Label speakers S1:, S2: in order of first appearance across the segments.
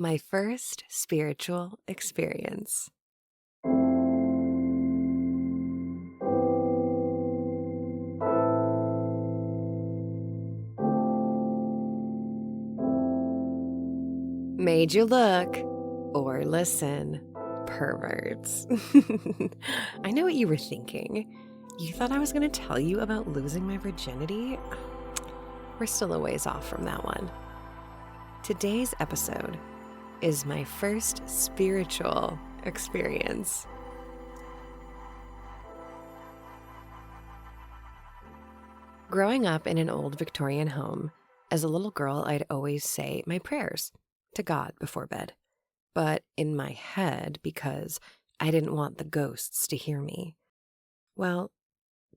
S1: My first spiritual experience. Made you look or listen, perverts. I know what you were thinking. You thought I was going to tell you about losing my virginity? We're still a ways off from that one. Today's episode is my first spiritual experience. Growing up in an old Victorian home, as a little girl, I'd always say my prayers to God before bed, but in my head because I didn't want the ghosts to hear me. Well,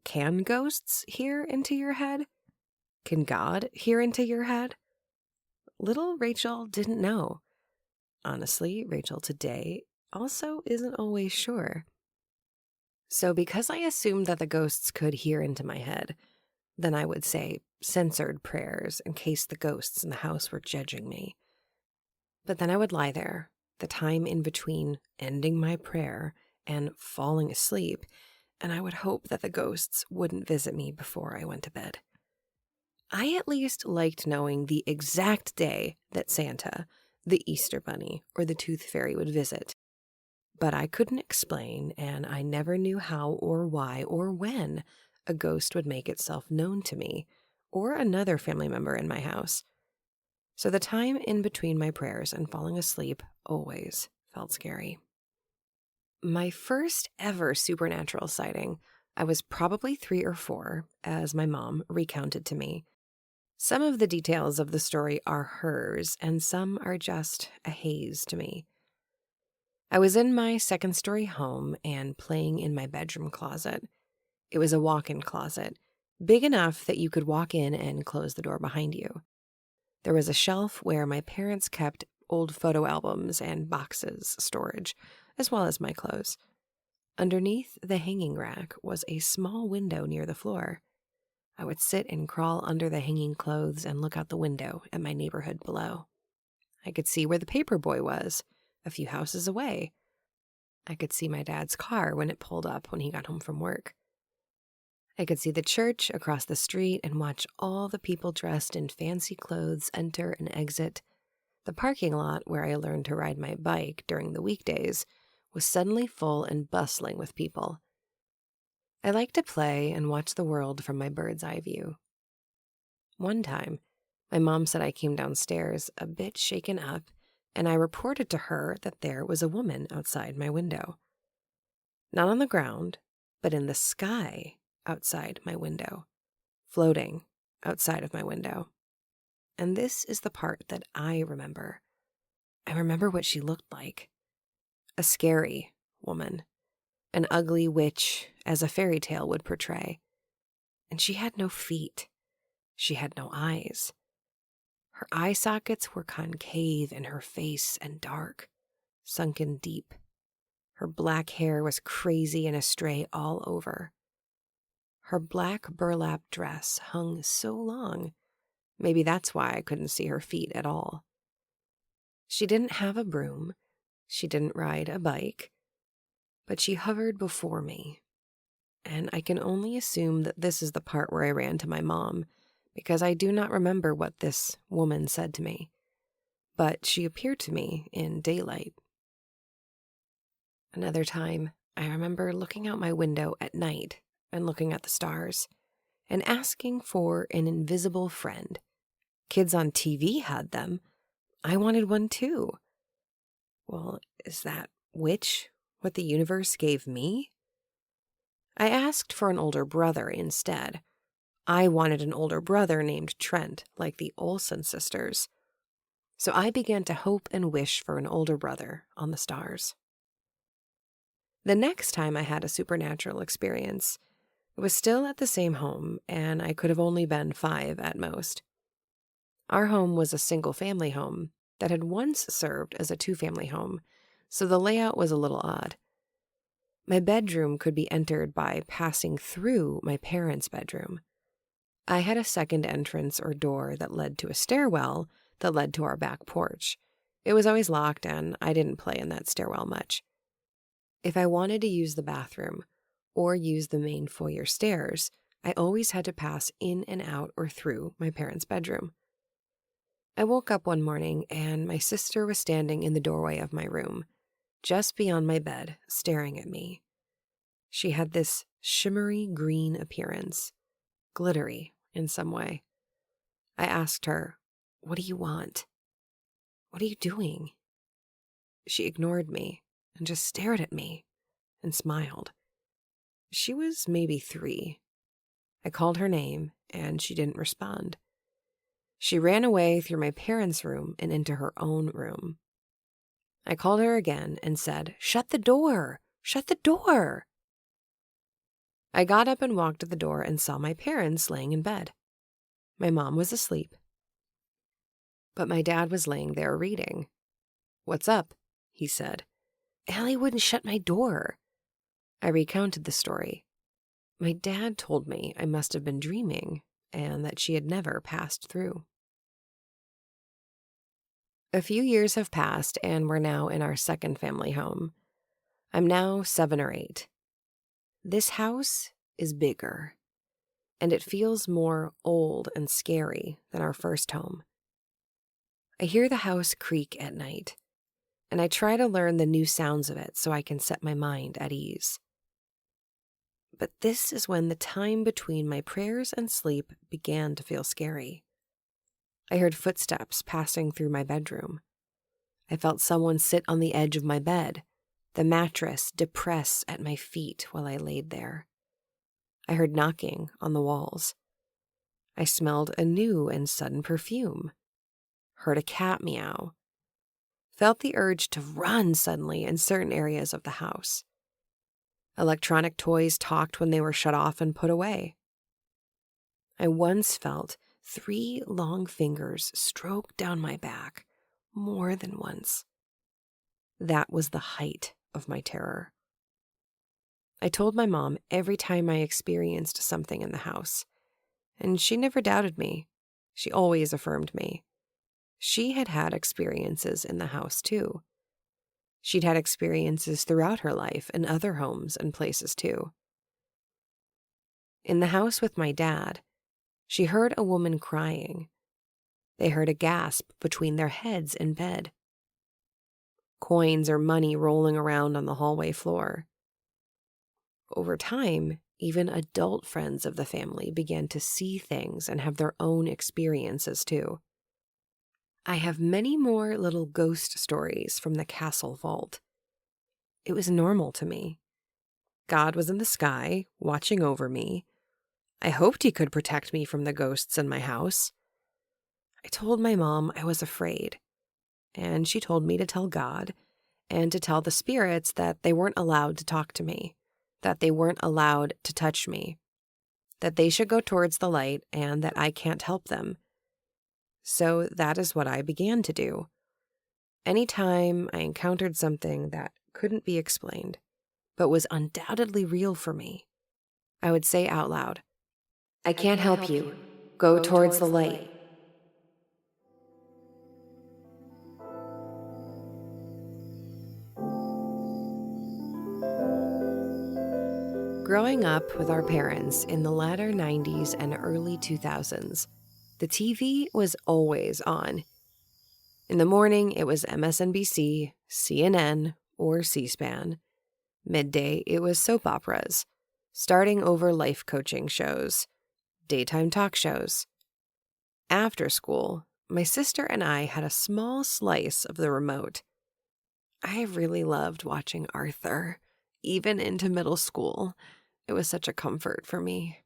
S1: can ghosts hear into your head? Can God hear into your head? Little Rachel didn't know. Honestly, Rachel today also isn't always sure. So because I assumed that the ghosts could hear into my head, then I would say censored prayers in case the ghosts in the house were judging me. But then I would lie there, the time in between ending my prayer and falling asleep, and I would hope that the ghosts wouldn't visit me before I went to bed. I at least liked knowing the exact day that Santa, the Easter Bunny, or the Tooth Fairy would visit. But I couldn't explain, and I never knew how or why or when a ghost would make itself known to me or another family member in my house. So the time in between my prayers and falling asleep always felt scary. My first ever supernatural sighting, I was probably 3 or 4, as my mom recounted to me. Some of the details of the story are hers, and some are just a haze to me. I was in my second-story home and playing in my bedroom closet. It was a walk-in closet, big enough that you could walk in and close the door behind you. There was a shelf where my parents kept old photo albums and boxes storage, as well as my clothes. Underneath the hanging rack was a small window near the floor. I would sit and crawl under the hanging clothes and look out the window at my neighborhood below. I could see where the paper boy was, a few houses away. I could see my dad's car when it pulled up when he got home from work. I could see the church across the street and watch all the people dressed in fancy clothes enter and exit. The parking lot where I learned to ride my bike during the weekdays was suddenly full and bustling with people. I liked to play and watch the world from my bird's eye view. One time, my mom said I came downstairs a bit shaken up, and I reported to her that there was a woman outside my window. Not on the ground, but in the sky outside my window, floating outside of my window. And this is the part that I remember. I remember what she looked like. A scary woman. An ugly witch, as a fairy tale would portray. And she had no feet. She had no eyes. Her eye sockets were concave in her face and dark, sunken deep. Her black hair was crazy and astray all over. Her black burlap dress hung so long. Maybe that's why I couldn't see her feet at all. She didn't have a broom. She didn't ride a bike. But she hovered before me. And I can only assume that this is the part where I ran to my mom, because I do not remember what this woman said to me. But she appeared to me in daylight. Another time, I remember looking out my window at night and looking at the stars and asking for an invisible friend. Kids on TV had them. I wanted one too. Well, is that witch what the universe gave me? I asked for an older brother instead. I wanted an older brother named Trent, like the Olsen sisters. So I began to hope and wish for an older brother on the stars. The next time I had a supernatural experience, it was still at the same home, and I could have only been 5 at most. Our home was a single-family home that had once served as a 2-family home, so the layout was a little odd. My bedroom could be entered by passing through my parents' bedroom. I had a second entrance or door that led to a stairwell that led to our back porch, It was always locked, and I didn't play in that stairwell much. If I wanted to use the bathroom or use the main foyer stairs, I always had to pass in and out or through my parents' bedroom. I woke up one morning and my sister was standing in the doorway of my room, just beyond my bed, staring at me. She had this shimmery green appearance, glittery in some way. I asked her, "What do you want? What are you doing?" She ignored me and just stared at me and smiled. She was maybe 3. I called her name and she didn't respond. She ran away through my parents' room and into her own room. I called her again and said, "Shut the door! Shut the door!" I got up and walked to the door and saw my parents laying in bed. My mom was asleep, but my dad was laying there reading. "What's up?" he said. "Allie wouldn't shut my door." I recounted the story. My dad told me I must have been dreaming and that she had never passed through. A few years have passed and we're now in our second family home. I'm now 7 or 8. This house is bigger, and it feels more old and scary than our first home. I hear the house creak at night, and I try to learn the new sounds of it so I can set my mind at ease. But this is when the time between my prayers and sleep began to feel scary. I heard footsteps passing through my bedroom. I felt someone sit on the edge of my bed, the mattress depress at my feet while I laid there. I heard knocking on the walls. I smelled a new and sudden perfume. Heard a cat meow. Felt the urge to run suddenly in certain areas of the house. Electronic toys talked when they were shut off and put away. I once felt 3 long fingers stroke down my back more than once. That was the height of my terror. I told my mom every time I experienced something in the house, and she never doubted me. She always affirmed me. She had had experiences in the house too. She'd had experiences throughout her life in other homes and places too. In the house with my dad, she heard a woman crying. They heard a gasp between their heads in bed. Coins or money rolling around on the hallway floor. Over time, even adult friends of the family began to see things and have their own experiences too. I have many more little ghost stories from the castle vault. It was normal to me. God was in the sky, watching over me. I hoped he could protect me from the ghosts in my house. I told my mom I was afraid, and she told me to tell God and to tell the spirits that they weren't allowed to talk to me, that they weren't allowed to touch me, that they should go towards the light and that I can't help them. So that is what I began to do. Anytime I encountered something that couldn't be explained, but was undoubtedly real for me, I would say out loud, "I can't help you. Go towards the light." Growing up with our parents in the latter 90s and early 2000s, the TV was always on. In the morning, it was MSNBC, CNN, or C-SPAN. Midday, it was soap operas, starting over life coaching shows, daytime talk shows. After school, my sister and I had a small slice of the remote. I really loved watching Arthur, even into middle school. It was such a comfort for me.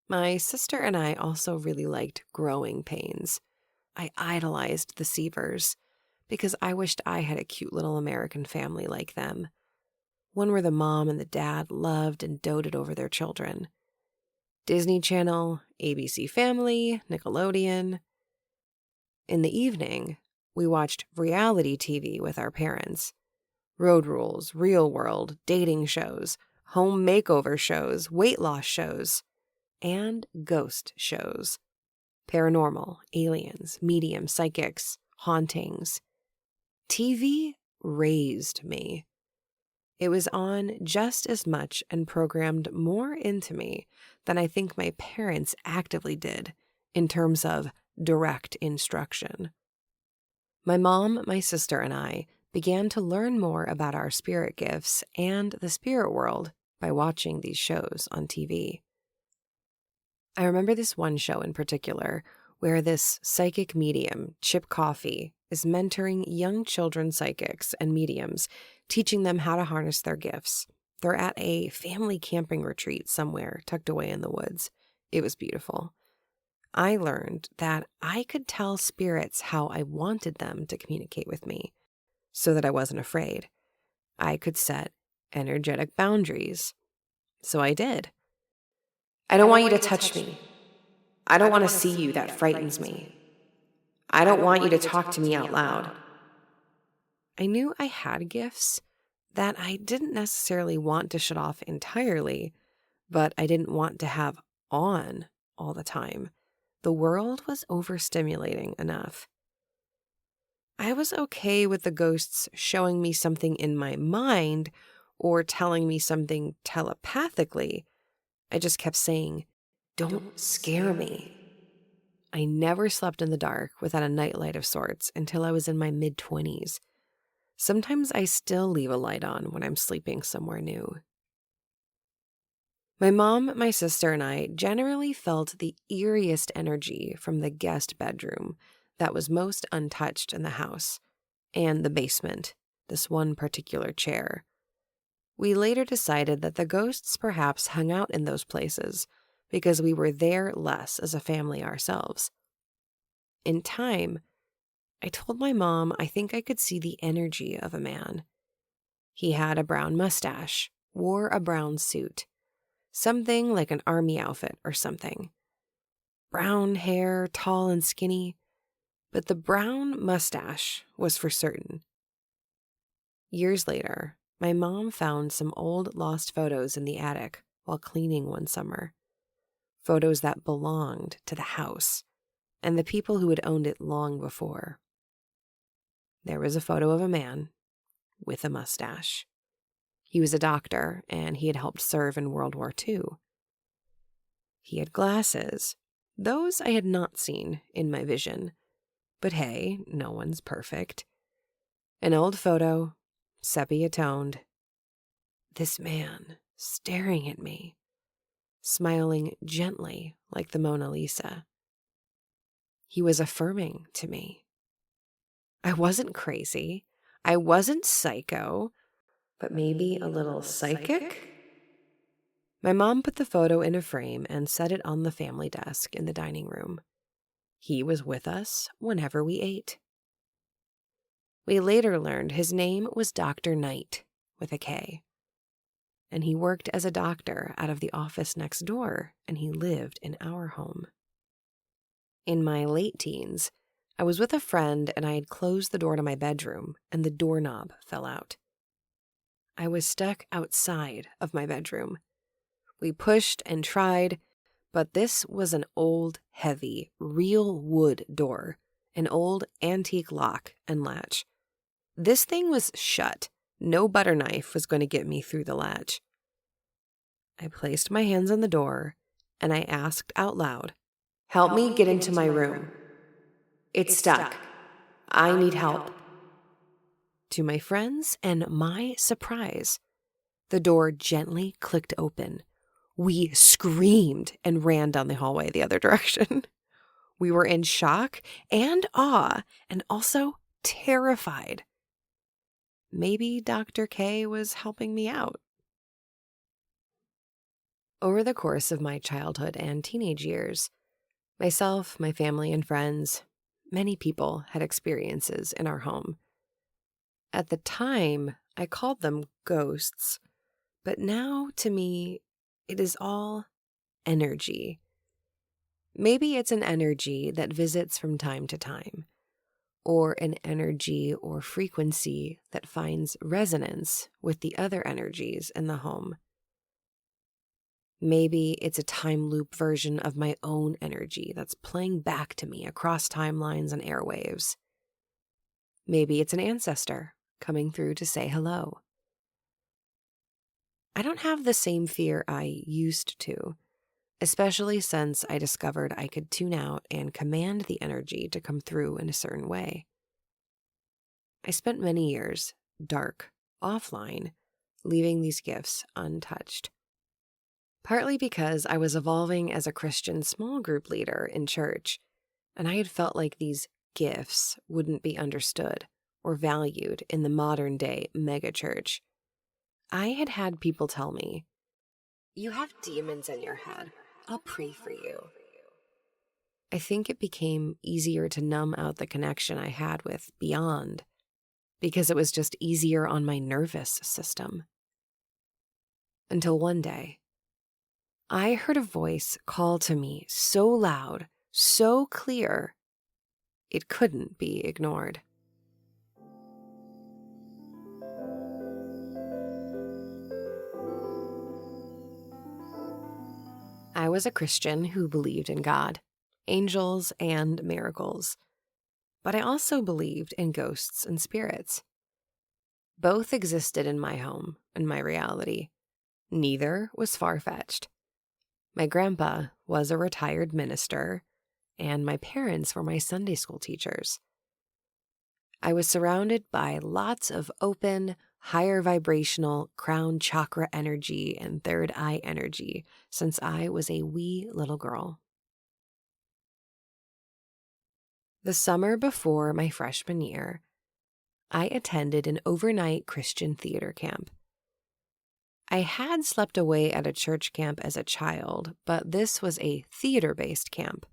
S1: My sister and I also really liked Growing Pains. I idolized the Seavers because I wished I had a cute little American family like them. One where the mom and the dad loved and doted over their children. Disney Channel, ABC Family, Nickelodeon. In the evening, we watched reality TV with our parents. Road Rules, Real World, dating shows, home makeover shows, weight loss shows, and ghost shows. Paranormal, aliens, medium, psychics, hauntings. TV raised me. It was on just as much and programmed more into me than I think my parents actively did in terms of direct instruction. My mom, my sister, and I began to learn more about our spirit gifts and the spirit world by watching these shows on TV. I remember this one show in particular where this psychic medium, Chip Coffey, is mentoring young children psychics and mediums, teaching them how to harness their gifts. They're at a family camping retreat somewhere tucked away in the woods. It was beautiful. I learned that I could tell spirits how I wanted them to communicate with me so that I wasn't afraid. I could set energetic boundaries. So I did. I don't want you to touch me. I don't want to see you. That frightens me. I don't want you to talk to me out loud. I knew I had gifts that I didn't necessarily want to shut off entirely, but I didn't want to have on all the time. The world was overstimulating enough. I was okay with the ghosts showing me something in my mind or telling me something telepathically. I just kept saying, "Don't scare me." I never slept in the dark without a nightlight of sorts until I was in my mid-20s. Sometimes I still leave a light on when I'm sleeping somewhere new. My mom, my sister, and I generally felt the eeriest energy from the guest bedroom that was most untouched in the house, and the basement, this one particular chair. We later decided that the ghosts perhaps hung out in those places because we were there less as a family ourselves. In time, I told my mom I think I could see the energy of a man. He had a brown mustache, wore a brown suit, something like an army outfit or something. Brown hair, tall and skinny, but the brown mustache was for certain. Years later, my mom found some old lost photos in the attic while cleaning one summer. Photos that belonged to the house and the people who had owned it long before. There was a photo of a man with a mustache. He was a doctor, and he had helped serve in World War II. He had glasses. Those I had not seen in my vision. But hey, no one's perfect. An old photo, sepia-toned. This man staring at me, smiling gently like the Mona Lisa. He was affirming to me. I wasn't crazy. I wasn't psycho, but maybe a little psychic? My mom put the photo in a frame and set it on the family desk in the dining room. He was with us whenever we ate. We later learned his name was Dr. Knight, with a K. And he worked as a doctor out of the office next door, and he lived in our home. In my late teens, I was with a friend and I had closed the door to my bedroom and the doorknob fell out. I was stuck outside of my bedroom. We pushed and tried, but this was an old, heavy, real wood door, an old antique lock and latch. This thing was shut. No butter knife was going to get me through the latch. I placed my hands on the door and I asked out loud, "Help me get into my room. It's stuck. I need help." To my friends and my surprise, the door gently clicked open. We screamed and ran down the hallway the other direction. We were in shock and awe and also terrified. Maybe Dr. K was helping me out. Over the course of my childhood and teenage years, myself, my family, and friends, many people had experiences in our home. At the time, I called them ghosts, but now, to me, it is all energy. Maybe it's an energy that visits from time to time, or an energy or frequency that finds resonance with the other energies in the home. Maybe it's a time loop version of my own energy that's playing back to me across timelines and airwaves. Maybe it's an ancestor coming through to say hello. I don't have the same fear I used to, especially since I discovered I could tune out and command the energy to come through in a certain way. I spent many years, dark, offline, leaving these gifts untouched. Partly because I was evolving as a Christian small group leader in church, and I had felt like these gifts wouldn't be understood or valued in the modern day megachurch. I had had people tell me, "You have demons in your head. I'll pray for you." I think it became easier to numb out the connection I had with beyond because it was just easier on my nervous system. Until one day, I heard a voice call to me so loud, so clear, it couldn't be ignored. I was a Christian who believed in God, angels, and miracles, but I also believed in ghosts and spirits. Both existed in my home and my reality. Neither was far-fetched. My grandpa was a retired minister, and my parents were my Sunday school teachers. I was surrounded by lots of open, higher vibrational crown chakra energy and third eye energy since I was a wee little girl. The summer before my freshman year, I attended an overnight Christian theater camp. I had slept away at a church camp as a child, but this was a theater-based camp.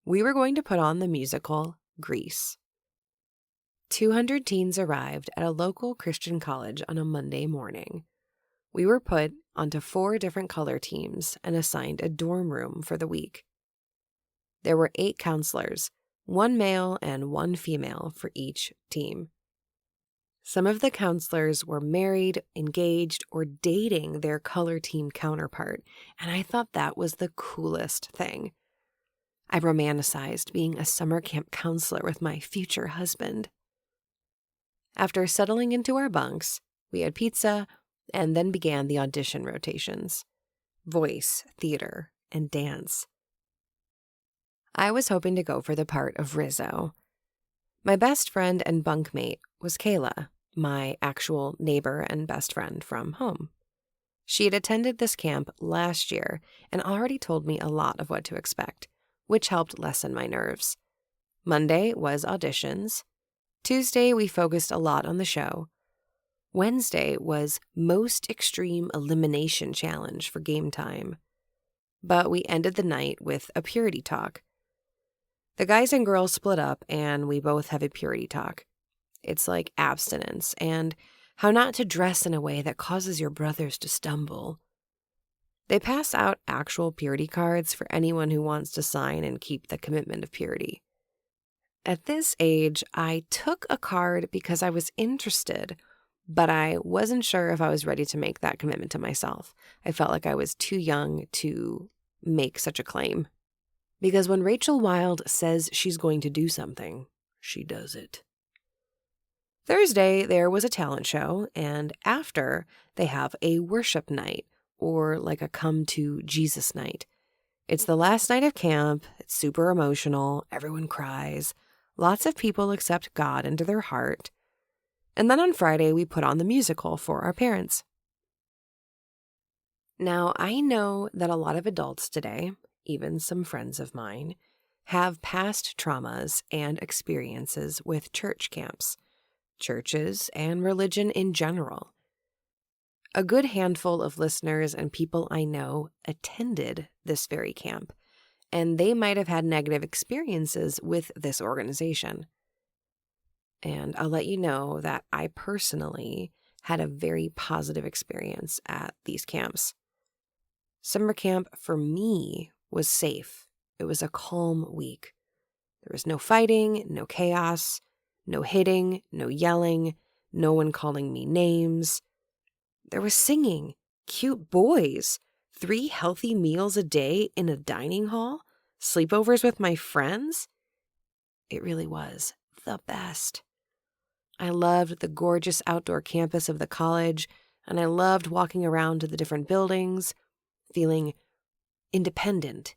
S1: We were going to put on the musical Grease. 200 teens arrived at a local Christian college on a Monday morning. We were put onto 4 different color teams and assigned a dorm room for the week. There were 8 counselors, 1 male and 1 female for each team. Some of the counselors were married, engaged, or dating their color team counterpart, and I thought that was the coolest thing. I romanticized being a summer camp counselor with my future husband. After settling into our bunks, we had pizza and then began the audition rotations: voice, theater, and dance. I was hoping to go for the part of Rizzo. My best friend and bunkmate was Kayla, my actual neighbor and best friend from home. She had attended this camp last year and already told me a lot of what to expect, which helped lessen my nerves. Monday was auditions. Tuesday, we focused a lot on the show. Wednesday was most extreme elimination challenge for game time. But we ended the night with a purity talk. The guys and girls split up and we both have a purity talk. It's like abstinence and how not to dress in a way that causes your brothers to stumble. They pass out actual purity cards for anyone who wants to sign and keep the commitment of purity. At this age, I took a card because I was interested, but I wasn't sure if I was ready to make that commitment to myself. I felt like I was too young to make such a claim. Because when Rachael Wild says she's going to do something, she does it. Thursday, there was a talent show, and after, they have a worship night, or like a come to Jesus night. It's the last night of camp, it's super emotional, everyone cries, lots of people accept God into their heart. And then on Friday, we put on the musical for our parents. Now, I know that a lot of adults today, even some friends of mine, have past traumas and experiences with church camps, churches, and religion in general. A good handful of listeners and people I know attended this very camp, and they might have had negative experiences with this organization. And I'll let you know that I personally had a very positive experience at these camps. Summer camp for me was safe. It was a calm week. There was no fighting, no chaos, no hitting, no yelling, no one calling me names. There was singing, cute boys, 3 healthy meals a day in a dining hall, sleepovers with my friends. It really was the best. I loved the gorgeous outdoor campus of the college, and I loved walking around to the different buildings, feeling independent.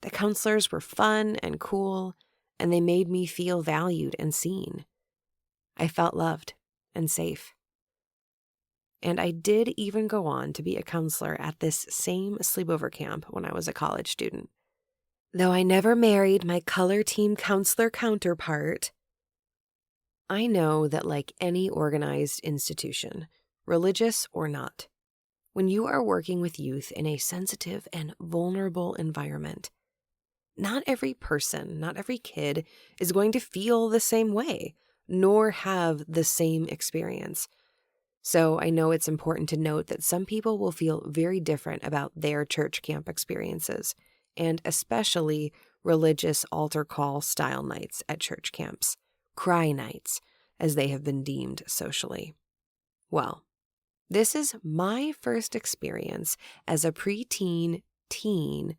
S1: The counselors were fun and cool, and they made me feel valued and seen. I felt loved and safe. And I did even go on to be a counselor at this same sleepover camp when I was a college student. Though I never married my color team counselor counterpart, I know that like any organized institution, religious or not, when you are working with youth in a sensitive and vulnerable environment, not every person, not every kid is going to feel the same way, nor have the same experience. So I know it's important to note that some people will feel very different about their church camp experiences, and especially religious altar call style nights at church camps, cry nights, as they have been deemed socially. Well, this is my first experience as a preteen teen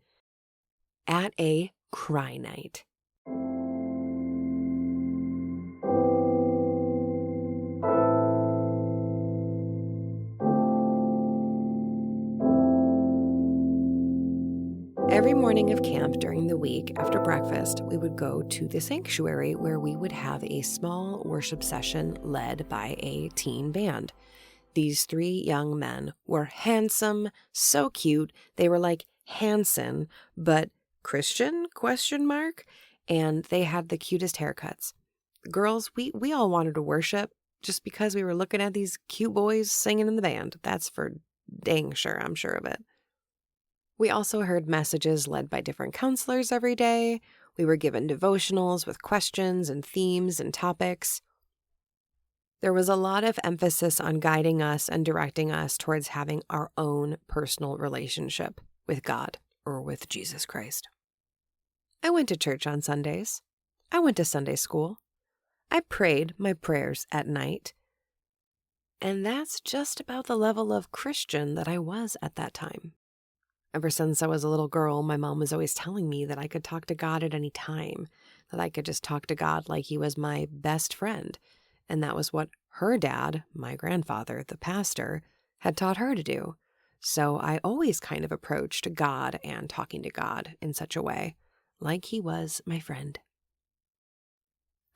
S1: at a cry night. Every morning of camp during the week after breakfast, we would go to the sanctuary where we would have a small worship session led by a teen band. These 3 young men were handsome, so cute. They were like Hanson, but Christian, ? And they had the cutest haircuts. Girls, we all wanted to worship just because we were looking at these cute boys singing in the band. That's for dang sure, I'm sure of it. We also heard messages led by different counselors every day. We were given devotionals with questions and themes and topics. There was a lot of emphasis on guiding us and directing us towards having our own personal relationship with God or with Jesus Christ. I went to church on Sundays. I went to Sunday school. I prayed my prayers at night. And that's just about the level of Christian that I was at that time. Ever since I was a little girl, my mom was always telling me that I could talk to God at any time, that I could just talk to God like he was my best friend. And that was what her dad, my grandfather, the pastor, had taught her to do. So I always kind of approached God and talking to God in such a way, like he was my friend.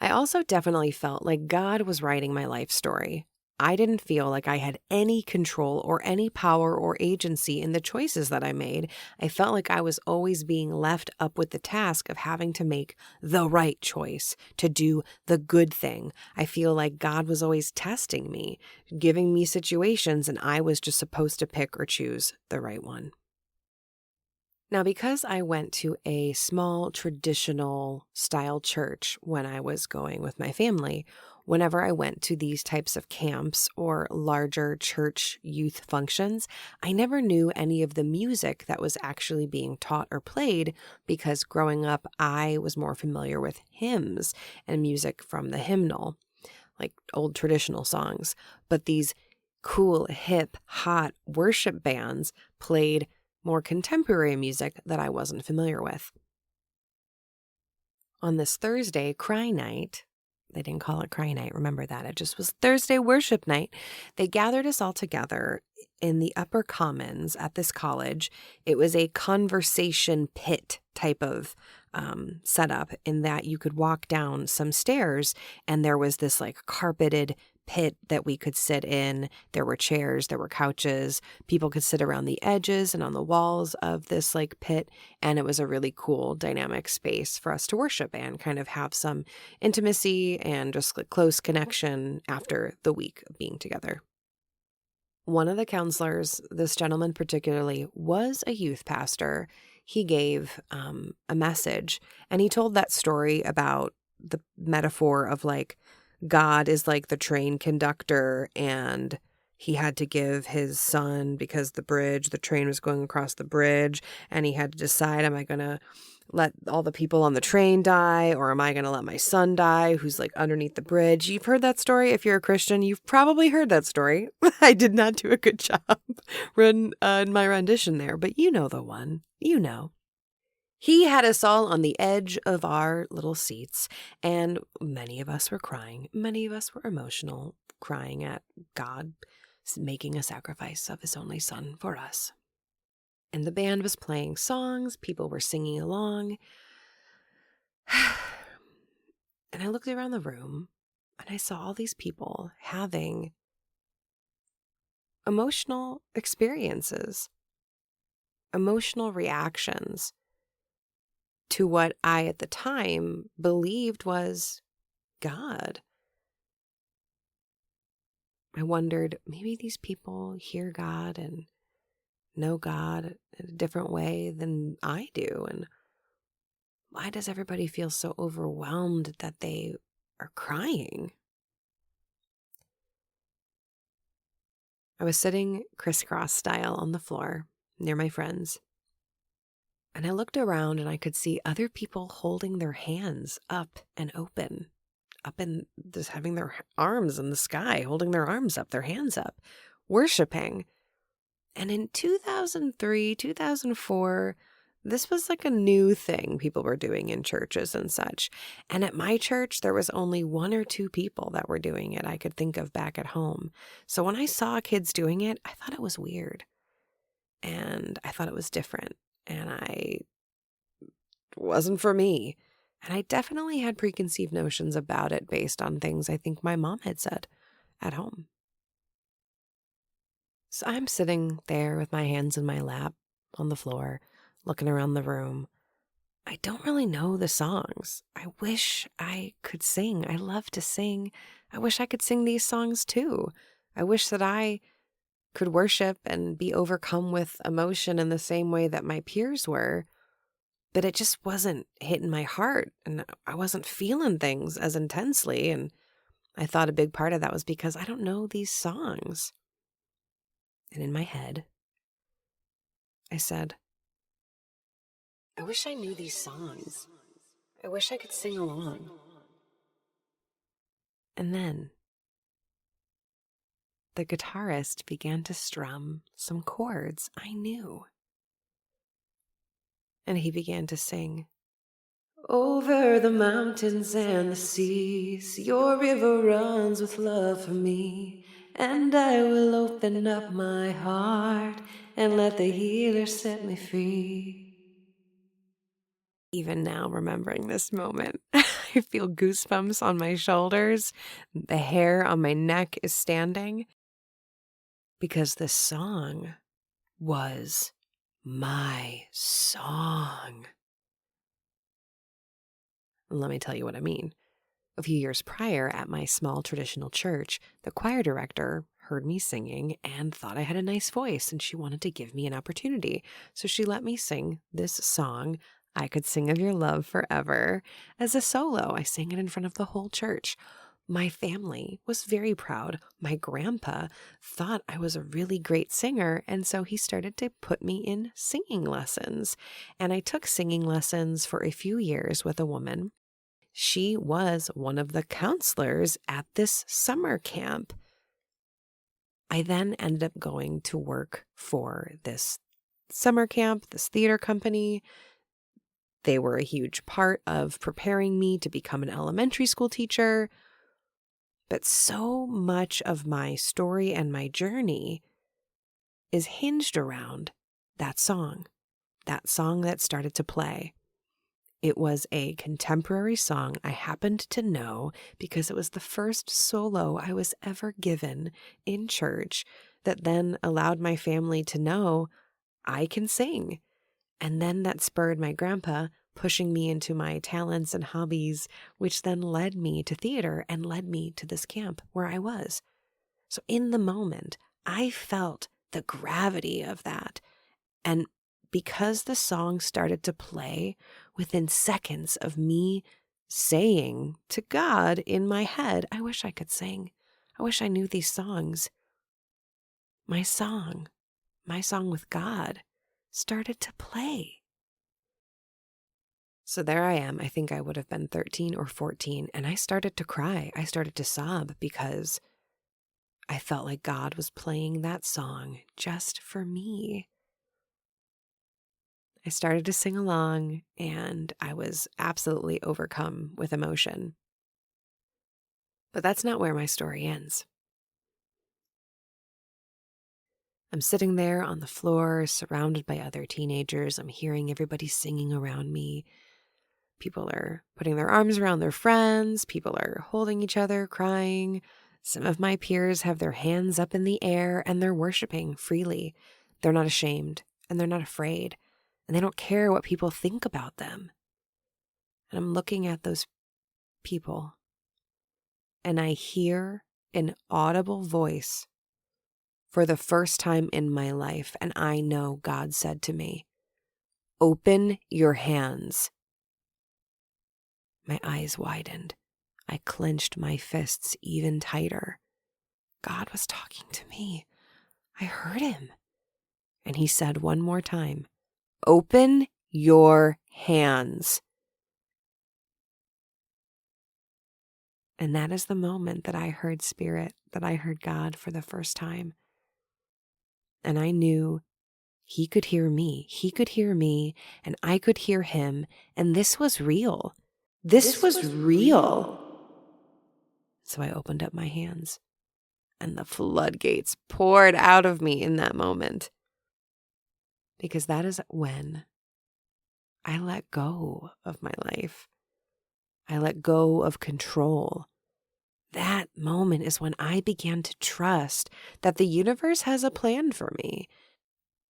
S1: I also definitely felt like God was writing my life story. I didn't feel like I had any control or any power or agency in the choices that I made. I felt like I was always being left up with the task of having to make the right choice, to do the good thing. I feel like God was always testing me, giving me situations, and I was just supposed to pick or choose the right one. Now, because I went to a small traditional style church when I was going with my family, whenever I went to these types of camps or larger church youth functions, I never knew any of the music that was actually being taught or played because growing up, I was more familiar with hymns and music from the hymnal, like old traditional songs. But these cool, hip, hot worship bands played more contemporary music that I wasn't familiar with. On this Thursday cry night, they didn't call it cry night, remember that, it just was Thursday worship night, they gathered us all together in the upper commons at this college. It was a conversation pit type of setup in that you could walk down some stairs and there was this like carpeted pit that we could sit in. There were chairs, there were couches. People could sit around the edges and on the walls of this like pit. And it was a really cool dynamic space for us to worship and kind of have some intimacy and just like close connection after the week of being together. One of the counselors, this gentleman particularly, was a youth pastor. He gave a message and he told that story about the metaphor of like God is like the train conductor and he had to give his son because the train was going across the bridge and he had to decide, am I going to let all the people on the train die or am I going to let my son die who's like underneath the bridge? You've heard that story. If you're a Christian, you've probably heard that story. I did not do a good job in my rendition there, but you know the one, you know. He had us all on the edge of our little seats, and many of us were crying. Many of us were emotional, crying at God making a sacrifice of his only son for us. And the band was playing songs, people were singing along. And I looked around the room and I saw all these people having emotional experiences, emotional reactions to what I at the time believed was God. I wondered, maybe these people hear God and know God in a different way than I do. And why does everybody feel so overwhelmed that they are crying? I was sitting crisscross style on the floor near my friends, and I looked around and I could see other people holding their hands up and open, up and just having their arms in the sky, holding their arms up, their hands up, worshiping. And in 2003, 2004, this was like a new thing people were doing in churches and such. And at my church, there was only one or two people that were doing it I could think of back at home. So when I saw kids doing it, I thought it was weird. And I thought it was different. And it wasn't for me. And I definitely had preconceived notions about it based on things I think my mom had said at home. So I'm sitting there with my hands in my lap on the floor, looking around the room. I don't really know the songs. I wish I could sing. I love to sing. I wish I could sing these songs too. I wish that I could worship and be overcome with emotion in the same way that my peers were. But it just wasn't hitting my heart, and I wasn't feeling things as intensely. And I thought a big part of that was because I don't know these songs. And in my head, I said, I wish I knew these songs. I wish I could sing along. And then the guitarist began to strum some chords I knew. And he began to sing, over the mountains and the seas, your river runs with love for me. And I will open up my heart and let the healer set me free. Even now, remembering this moment, I feel goosebumps on my shoulders. The hair on my neck is standing because this song was my song. Let me tell you what I mean. A few years prior, at my small traditional church, the choir director heard me singing and thought I had a nice voice, and she wanted to give me an opportunity. So she let me sing this song, I Could Sing of Your Love Forever, as a solo. I sang it in front of the whole church. My family was very proud. My grandpa thought I was a really great singer, and so he started to put me in singing lessons. And I took singing lessons for a few years with a woman. She was one of the counselors at this summer camp. I then ended up going to work for this summer camp, this theater company. They were a huge part of preparing me to become an elementary school teacher. But so much of my story and my journey is hinged around that song that started to play. It was a contemporary song I happened to know because it was the first solo I was ever given in church that then allowed my family to know I can sing. And then that spurred my grandpa pushing me into my talents and hobbies, which then led me to theater and led me to this camp where I was. So in the moment, I felt the gravity of that. And because the song started to play within seconds of me saying to God in my head, I wish I could sing. I wish I knew these songs. My song with God started to play. So there I am. I think I would have been 13 or 14, and I started to cry. I started to sob because I felt like God was playing that song just for me. I started to sing along, and I was absolutely overcome with emotion. But that's not where my story ends. I'm sitting there on the floor, surrounded by other teenagers. I'm hearing everybody singing around me. People are putting their arms around their friends. People are holding each other, crying. Some of my peers have their hands up in the air, and they're worshiping freely. They're not ashamed, and they're not afraid, and they don't care what people think about them. And I'm looking at those people, and I hear an audible voice for the first time in my life, and I know God said to me, "Open your hands." My eyes widened. I clenched my fists even tighter. God was talking to me. I heard him. And he said one more time, "Open your hands." And that is the moment that I heard Spirit, that I heard God for the first time. And I knew he could hear me. He could hear me, and I could hear him. And this was real. This was real. So I opened up my hands, and the floodgates poured out of me in that moment. Because that is when I let go of my life. I let go of control. That moment is when I began to trust that the universe has a plan for me.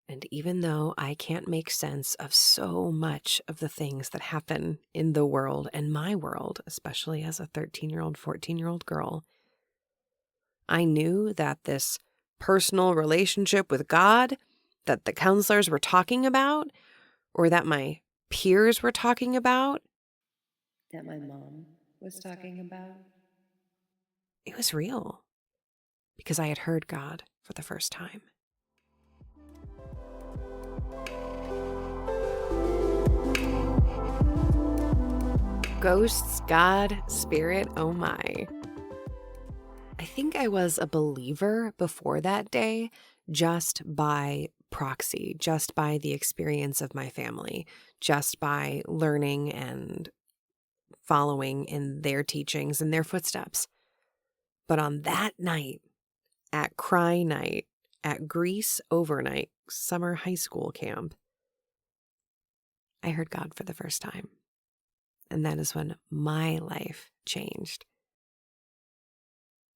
S1: And even though I can't make sense of so much of the things that happen in the world and my world, especially as a 13-year-old, 14-year-old girl, I knew that this personal relationship with God that the counselors were talking about, or that my peers were talking about, that my mom was talking about, it was real because I had heard God for the first time. Ghosts, God, Spirit, oh my. I think I was a believer before that day just by proxy, just by the experience of my family, just by learning and following in their teachings and their footsteps. But on that night, at Cry Night, at Greece Overnight Summer High School Camp, I heard God for the first time. And that is when my life changed.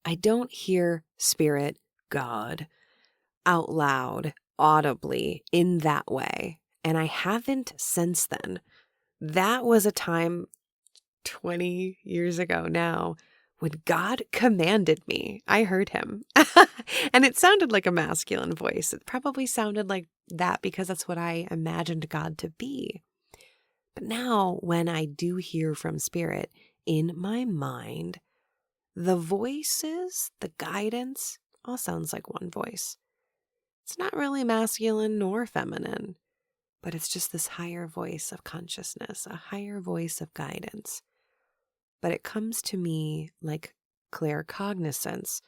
S1: I don't hear Spirit, God, out loud, audibly, in that way. And I haven't since then. That was a time 20 years ago now when God commanded me. I heard him. And it sounded like a masculine voice. It probably sounded like that because that's what I imagined God to be. But now when I do hear from Spirit in my mind, the voices, the guidance, all sounds like one voice. It's not really masculine nor feminine, but it's just this higher voice of consciousness, a higher voice of guidance. But it comes to me like claircognizance,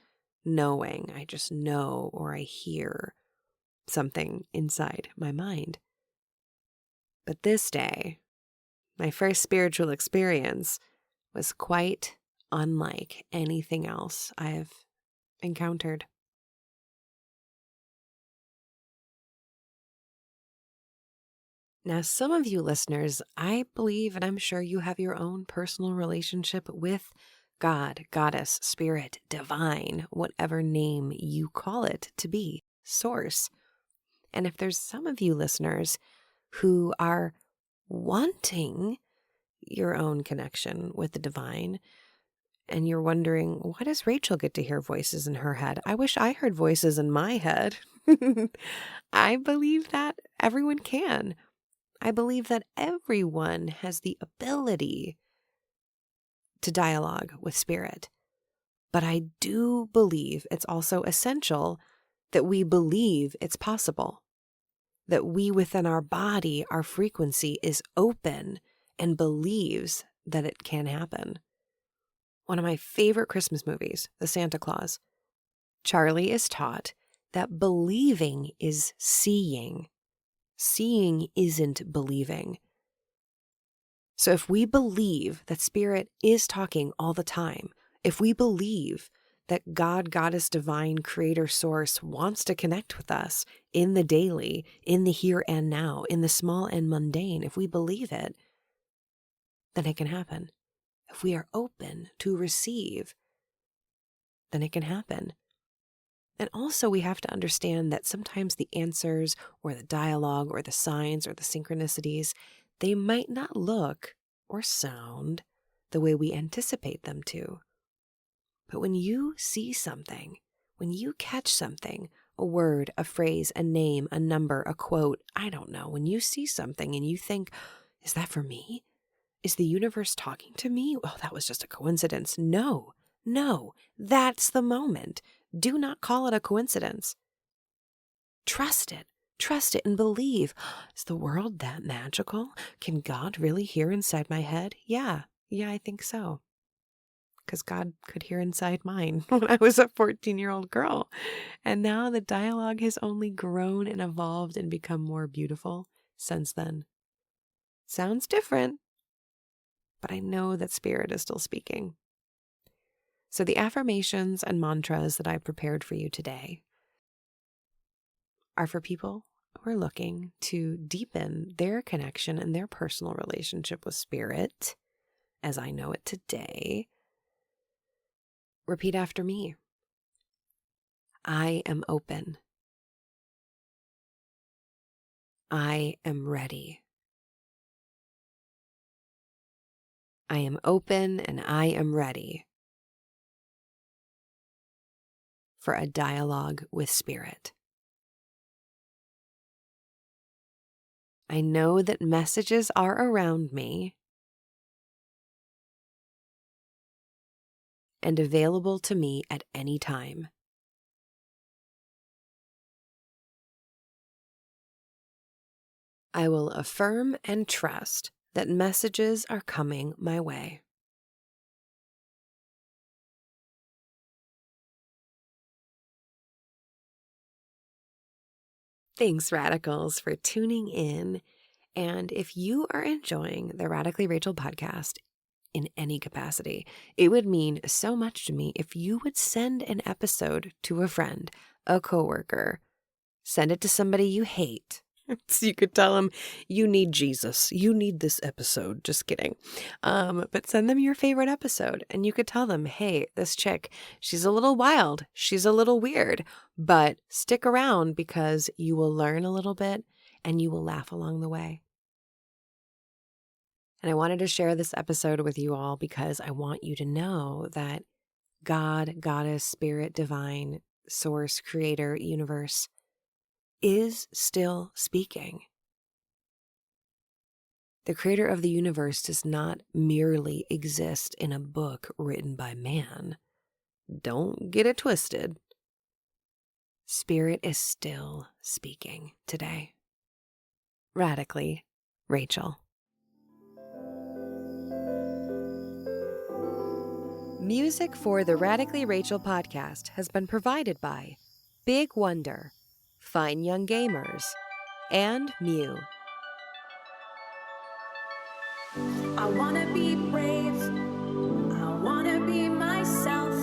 S1: knowing. I just know or I hear something inside my mind. But this day, my first spiritual experience was quite unlike anything else I've encountered. Now, some of you listeners, I believe, and I'm sure you have your own personal relationship with God, Goddess, Spirit, Divine, whatever name you call it to be, Source. And if there's some of you listeners who are wanting your own connection with the divine, and you're wondering, why does Rachel get to hear voices in her head? I wish I heard voices in my head. I believe that everyone can. I believe that everyone has the ability to dialogue with Spirit. But I do believe it's also essential that we believe it's possible, that we within our body, our frequency is open and believes that it can happen. One of my favorite Christmas movies, The Santa Claus, Charlie is taught that believing is seeing. Seeing isn't believing. So if we believe that Spirit is talking all the time, if we believe that God, Goddess, Divine, Creator, Source wants to connect with us in the daily, in the here and now, in the small and mundane, if we believe it, then it can happen. If we are open to receive, then it can happen. And also we have to understand that sometimes the answers or the dialogue or the signs or the synchronicities, they might not look or sound the way we anticipate them to. But when you see something, when you catch something, a word, a phrase, a name, a number, a quote, I don't know, when you see something and you think, is that for me? Is the universe talking to me? Oh, that was just a coincidence. No, that's the moment. Do not call it a coincidence. Trust it and believe. Is the world that magical? Can God really hear inside my head? Yeah, I think so. Because God could hear inside mine when I was a 14-year-old girl. And now the dialogue has only grown and evolved and become more beautiful since then. Sounds different, but I know that Spirit is still speaking. So the affirmations and mantras that I prepared for you today are for people who are looking to deepen their connection and their personal relationship with Spirit, as I know it today. Repeat after me. I am open. I am ready. I am open and I am ready for a dialogue with Spirit. I know that messages are around me and available to me at any time. I will affirm and trust that messages are coming my way. Thanks, Radicals, for tuning in. And if you are enjoying the Radically Rachel podcast in any capacity, it would mean so much to me if you would send an episode to a friend, a coworker, send it to somebody you hate. So you could tell them, you need Jesus. You need this episode. Just kidding. But send them your favorite episode. And you could tell them, hey, this chick, she's a little wild. She's a little weird. But stick around because you will learn a little bit and you will laugh along the way. And I wanted to share this episode with you all because I want you to know that God, Goddess, Spirit, Divine, Source, Creator, Universe is still speaking. The Creator of the universe does not merely exist in a book written by man. Don't get it twisted. Spirit is still speaking today. Radically, Rachel. Music for the Radically Rachel podcast has been provided by Big Wonder, Fine Young Gamers, and Mew.
S2: I wanna be brave, I wanna be myself.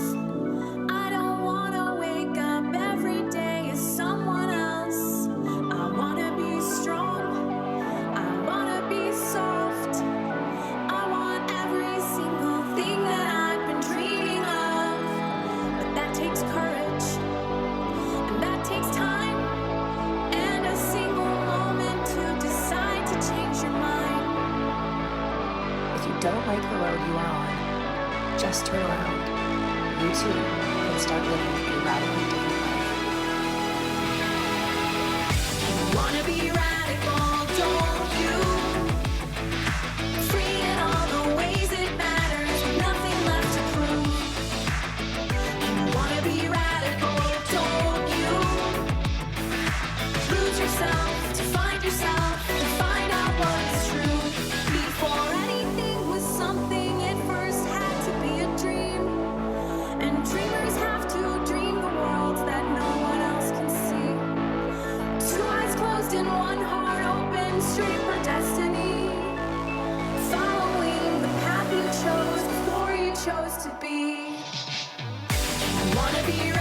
S2: I don't wanna wake up every day as someone else. I wanna be strong, I wanna be soft. I want every single thing that I've been dreaming of. But that takes courage, and that takes time, and a single moment to decide to change your mind.
S1: If you don't like the road you are on, just turn around. You too can start living a radically different life.
S2: Wanna be radical, don't you? Free in all the ways it matters, with nothing left to prove. You wanna be radical, don't you? Lose yourself to find yourself, to find out what is true. Before anything was something, it first had to be a dream. And dreamers have to dream the worlds that no one else can see. Two eyes closed and one heart. be